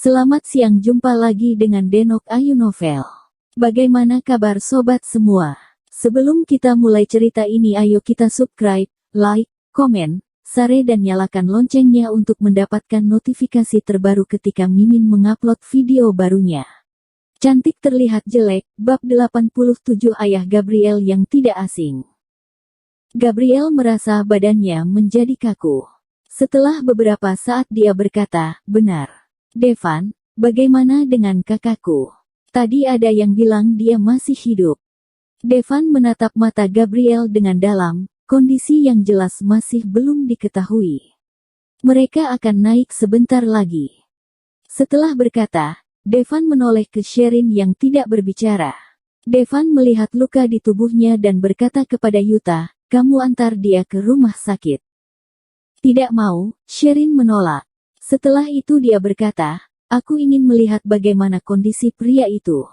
Selamat siang, jumpa lagi dengan Denok Ayu Novel. Bagaimana kabar sobat semua? Sebelum kita mulai cerita ini, ayo kita subscribe, like, komen, share dan nyalakan loncengnya untuk mendapatkan notifikasi terbaru ketika Mimin mengupload video barunya. Cantik terlihat jelek, bab 87 Ayah Gabriel yang tidak asing. Gabriel merasa badannya menjadi kaku. Setelah beberapa saat dia berkata, "Benar. Devan, bagaimana dengan kakakku? Tadi ada yang bilang dia masih hidup." Devan menatap mata Gabriel dengan dalam, kondisi yang jelas masih belum diketahui. Mereka akan naik sebentar lagi. Setelah berkata, Devan menoleh ke Sherin yang tidak berbicara. Devan melihat luka di tubuhnya dan berkata kepada Yuta, "Kamu antar dia ke rumah sakit." "Tidak mau," Sherin menolak. Setelah itu dia berkata, "Aku ingin melihat bagaimana kondisi pria itu."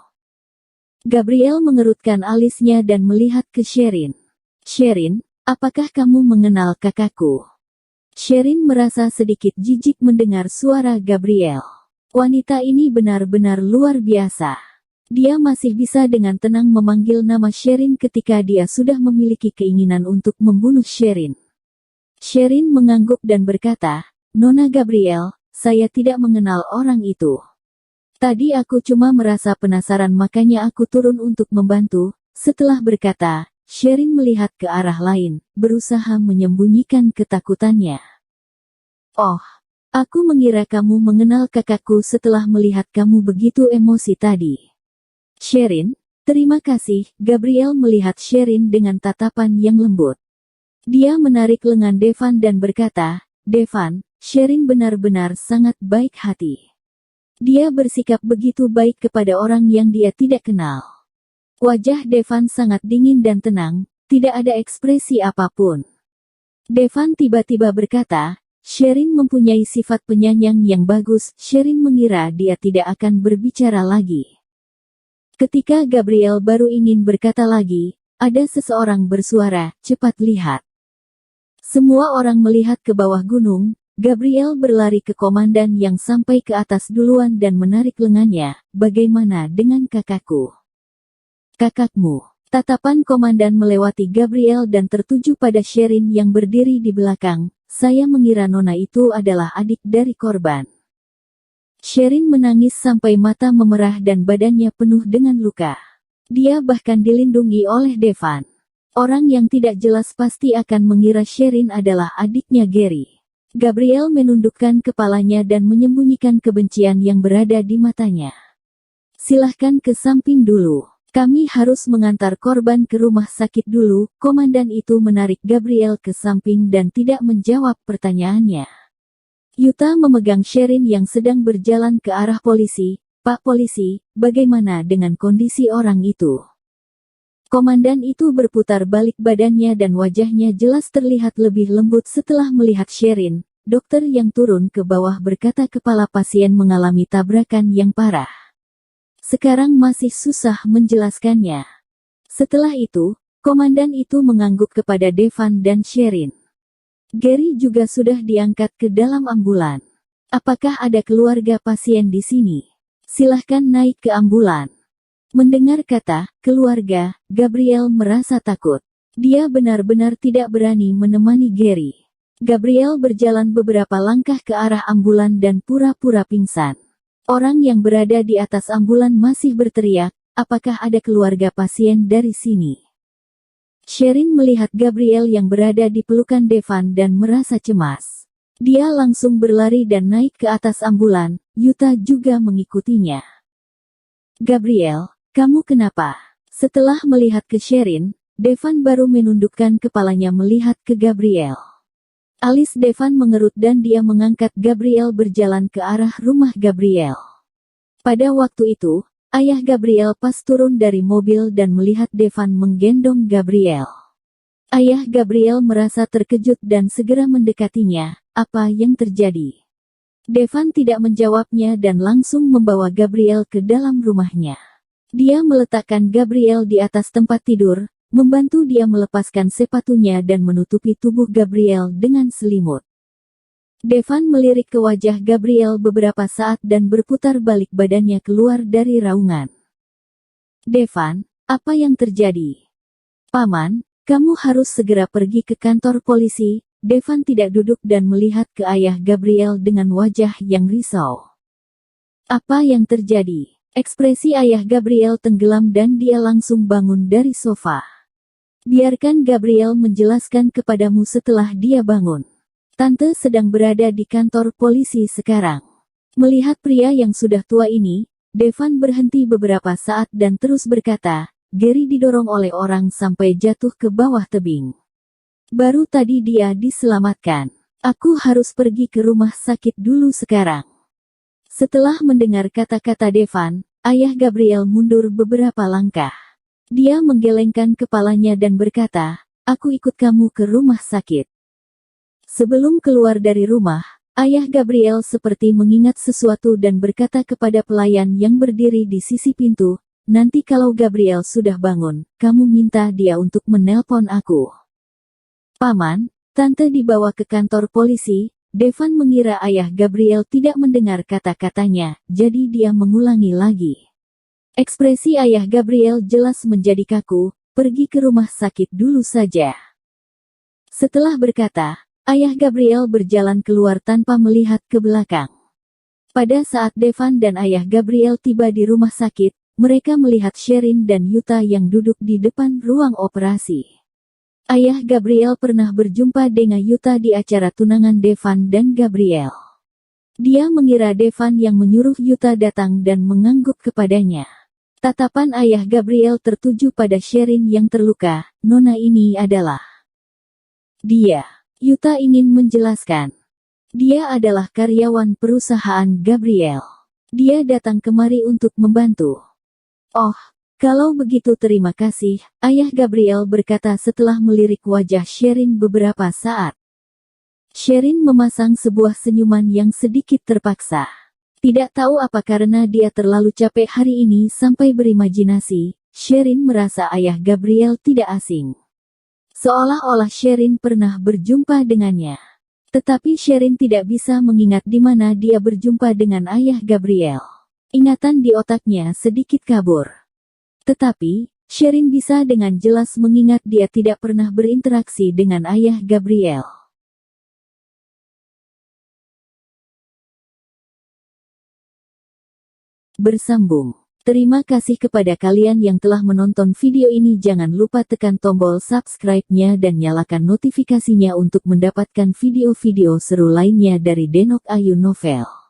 Gabriel mengerutkan alisnya dan melihat ke Sherin. "Sherin, apakah kamu mengenal kakakku?" Sherin merasa sedikit jijik mendengar suara Gabriel. Wanita ini benar-benar luar biasa. Dia masih bisa dengan tenang memanggil nama Sherin ketika dia sudah memiliki keinginan untuk membunuh Sherin. Sherin mengangguk dan berkata, "Nona Gabriel, saya tidak mengenal orang itu. Tadi aku cuma merasa penasaran makanya aku turun untuk membantu." Setelah berkata, Sherin melihat ke arah lain, berusaha menyembunyikan ketakutannya. "Oh, aku mengira kamu mengenal kakakku setelah melihat kamu begitu emosi tadi." "Sherin, terima kasih." Gabriel melihat Sherin dengan tatapan yang lembut. Dia menarik lengan Devan dan berkata, "Devan, Sherin benar-benar sangat baik hati. Dia bersikap begitu baik kepada orang yang dia tidak kenal." Wajah Devan sangat dingin dan tenang, tidak ada ekspresi apapun. Devan tiba-tiba berkata, "Sherin mempunyai sifat penyayang yang bagus." Sherin mengira dia tidak akan berbicara lagi. Ketika Gabriel baru ingin berkata lagi, ada seseorang bersuara, "Cepat lihat." Semua orang melihat ke bawah gunung. Gabriel berlari ke komandan yang sampai ke atas duluan dan menarik lengannya. "Bagaimana dengan kakakku?" "Kakakmu?" Tatapan komandan melewati Gabriel dan tertuju pada Sherin yang berdiri di belakang. "Saya mengira nona itu adalah adik dari korban." Sherin menangis sampai mata memerah dan badannya penuh dengan luka. Dia bahkan dilindungi oleh Devan. Orang yang tidak jelas pasti akan mengira Sherin adalah adiknya Gary. Gabriel menundukkan kepalanya dan menyembunyikan kebencian yang berada di matanya. "Silahkan ke samping dulu. Kami harus mengantar korban ke rumah sakit dulu." Komandan itu menarik Gabriel ke samping dan tidak menjawab pertanyaannya. Yuta memegang Sherin yang sedang berjalan ke arah polisi. "Pak polisi, bagaimana dengan kondisi orang itu?" Komandan itu berputar balik badannya dan wajahnya jelas terlihat lebih lembut setelah melihat Sherin. Dokter yang turun ke bawah berkata kepala pasien mengalami tabrakan yang parah. Sekarang masih susah menjelaskannya. Setelah itu, komandan itu mengangguk kepada Devan dan Sherin. "Gary juga sudah diangkat ke dalam ambulan. Apakah ada keluarga pasien di sini? Silahkan naik ke ambulan." Mendengar kata "keluarga", Gabriel merasa takut. Dia benar-benar tidak berani menemani Gary. Gabriel berjalan beberapa langkah ke arah ambulan dan pura-pura pingsan. Orang yang berada di atas ambulan masih berteriak, "Apakah ada keluarga pasien dari sini?" Sherin melihat Gabriel yang berada di pelukan Devan dan merasa cemas. Dia langsung berlari dan naik ke atas ambulan. Yuta juga mengikutinya. "Gabriel, kamu kenapa?" Setelah melihat ke Sherin, Devan baru menundukkan kepalanya melihat ke Gabriel. Alis Devan mengerut dan dia mengangkat Gabriel berjalan ke arah rumah Gabriel. Pada waktu itu, ayah Gabriel pas turun dari mobil dan melihat Devan menggendong Gabriel. Ayah Gabriel merasa terkejut dan segera mendekatinya. "Apa yang terjadi?" Devan tidak menjawabnya dan langsung membawa Gabriel ke dalam rumahnya. Dia meletakkan Gabriel di atas tempat tidur, membantu dia melepaskan sepatunya dan menutupi tubuh Gabriel dengan selimut. Devan melirik ke wajah Gabriel beberapa saat dan berputar balik badannya keluar dari raungan. Devan, apa yang terjadi? Paman, kamu harus segera pergi ke kantor polisi. Devan tidak duduk dan melihat ke ayah Gabriel dengan wajah yang risau. Apa yang terjadi? Ekspresi ayah Gabriel tenggelam dan dia langsung bangun dari sofa. Biarkan Gabriel menjelaskan kepadamu setelah dia bangun. Tante sedang berada di kantor polisi sekarang. Melihat pria yang sudah tua ini, Devan berhenti beberapa saat dan terus berkata, Gary didorong oleh orang sampai jatuh ke bawah tebing. Baru tadi dia diselamatkan. Aku harus pergi ke rumah sakit dulu sekarang. Setelah mendengar kata-kata Devan, ayah Gabriel mundur beberapa langkah. Dia menggelengkan kepalanya dan berkata, aku ikut kamu ke rumah sakit. Sebelum keluar dari rumah, ayah Gabriel seperti mengingat sesuatu dan berkata kepada pelayan yang berdiri di sisi pintu, nanti kalau Gabriel sudah bangun, kamu minta dia untuk menelpon aku. Paman, tante dibawa ke kantor polisi. Devan mengira ayah Gabriel tidak mendengar kata-katanya, jadi dia mengulangi lagi. Ekspresi ayah Gabriel jelas menjadi kaku, pergi ke rumah sakit dulu saja. Setelah berkata, ayah Gabriel berjalan keluar tanpa melihat ke belakang. Pada saat Devan dan ayah Gabriel tiba di rumah sakit, mereka melihat Sherin dan Yuta yang duduk di depan ruang operasi. Ayah Gabriel pernah berjumpa dengan Yuta di acara tunangan Devan dan Gabriel. Dia mengira Devan yang menyuruh Yuta datang dan mengangguk kepadanya. Tatapan ayah Gabriel tertuju pada Sherin yang terluka, nona ini adalah dia. Yuta ingin menjelaskan. Dia adalah karyawan perusahaan Gabriel. Dia datang kemari untuk membantu. Oh, kalau begitu terima kasih, ayah Gabriel berkata setelah melirik wajah Sherin beberapa saat. Sherin memasang sebuah senyuman yang sedikit terpaksa. Tidak tahu apa karena dia terlalu capek hari ini sampai berimajinasi, Sherin merasa ayah Gabriel tidak asing. Seolah-olah Sherin pernah berjumpa dengannya. Tetapi Sherin tidak bisa mengingat di mana dia berjumpa dengan ayah Gabriel. Ingatan di otaknya sedikit kabur. Tetapi, Sherin bisa dengan jelas mengingat dia tidak pernah berinteraksi dengan ayah Gabriel. Bersambung. Terima kasih kepada kalian yang telah menonton video ini. Jangan lupa tekan tombol subscribe-nya dan nyalakan notifikasinya untuk mendapatkan video-video seru lainnya dari Denok Ayu Novel.